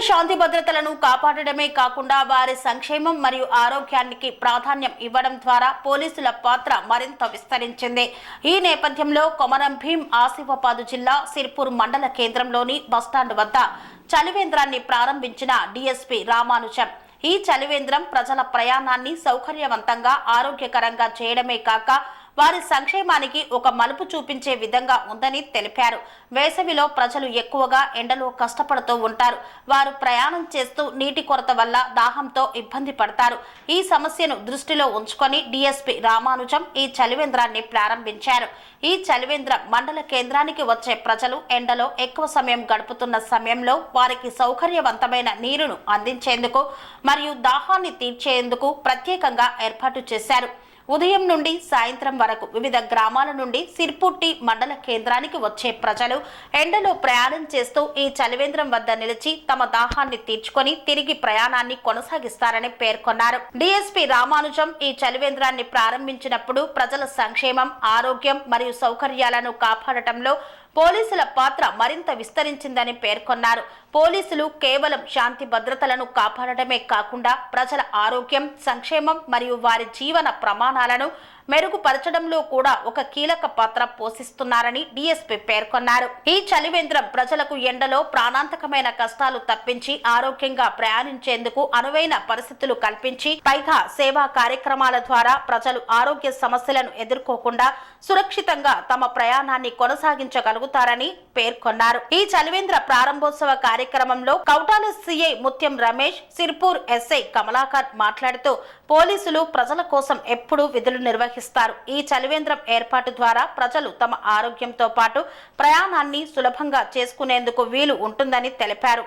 శాంతి భద్రతలను కాపాడడమే కాకుండా వారి సంక్షేమం మరియు ఆరోగ్యానికి ప్రాధాన్యం ఇవ్వడం ద్వారా పోలీసుల పాత్ర మరింత విస్తరించింది. ఈ నేపథ్యంలో కొమరం భీం ఆసిఫాబాద్ జిల్లా సిర్పూర్ మండల కేంద్రంలోని బస్టాండ్ వద్ద చలివేంద్రాన్ని ప్రారంభించిన డీఎస్పీ రామానుజం. ఈ చలివేంద్రం ప్రజల ప్రయాణాన్ని సౌకర్యవంతంగా ఆరోగ్యకరంగా చేయడమే కాక వారి సంక్షేమానికి ఒక మలుపు చూపించే విధంగా ఉందని తెలిపారు. వేసవిలో ప్రజలు ఎక్కువగా ఎండలో కష్టపడుతూ ఉంటారు. వారు ప్రయాణం చేస్తూ నీటి కొరత వల్ల దాహంతో ఇబ్బంది పడతారు. ఈ సమస్యను దృష్టిలో ఉంచుకొని డీఎస్పీ రామానుజం ఈ చలివేంద్రాన్ని ప్రారంభించారు. ఈ చలివేంద్రం మండల కేంద్రానికి వచ్చే ప్రజలు ఎండలో ఎక్కువ సమయం గడుపుతున్న సమయంలో వారికి సౌకర్యవంతమైన నీరును అందించేందుకు మరియు దాహాన్ని తీర్చేందుకు ప్రత్యేకంగా ఏర్పాటు చేశారు. ఉదయం నుండి సాయంత్రం వరకు వివిధ గ్రామాల నుండి సిర్పూర్ మండల కేంద్రానికి వచ్చే ప్రజలు ఎండలో ప్రయాణం చేస్తూ ఈ చలివేంద్రం వద్ద నిలిచి తమ దాహాన్ని తీర్చుకొని తిరిగి ప్రయాణాన్ని కొనసాగిస్తారని పేర్కొన్నారు. డీఎస్పీ రామానుజం ఈ చలివేంద్రాన్ని ప్రారంభించినప్పుడు ప్రజల సంక్షేమం, ఆరోగ్యం మరియు సౌకర్యాలను కాపాడటంలో పోలీసుల పాత్ర మరింత విస్తరించిందని పేర్కొన్నారు. పోలీసులు కేవలం శాంతి భద్రతలను కాపాడటమే కాకుండా ప్రజల ఆరోగ్యం, సంక్షేమం మరియు వారి జీవన ప్రమాణాలను మెరుగుపరచడంలో కూడా ఒక కీలక పాత్ర పోషిస్తున్నారని డీఎస్పీ పేర్కొన్నారు. ఈ చలివేంద్రం ప్రజలకు ఎండలో ప్రాణాంతకమైన కష్టాలు తప్పించి ఆరోగ్యంగా ప్రయాణించేందుకు అనువైన పరిస్థితులు కల్పించి పైగా సేవా కార్యక్రమాల ద్వారా ప్రజలు ఆరోగ్య సమస్యలను ఎదుర్కోకుండా సురక్షితంగా తమ ప్రయాణాన్ని కొనసాగించగలుగుతారని పేర్కొన్నారు. ఈ చలివేంద్ర ప్రారంభోత్సవ కార్యక్రమంలో కౌటాల సిఐ ముత్యం రమేష్, సిర్పూర్ ఎస్ఐ కమలాకర్ మాట్లాడుతూ పోలీసులు ప్రజల కోసం ఎప్పుడూ విధులు నిర్వహిస్తారు. ఈ చలివేంద్రం ఏర్పాటు ద్వారా ప్రజలు తమ ఆరోగ్యంతో పాటు ప్రయాణాన్ని సులభంగా చేసుకునేందుకు వీలు ఉంటుందని తెలిపారు.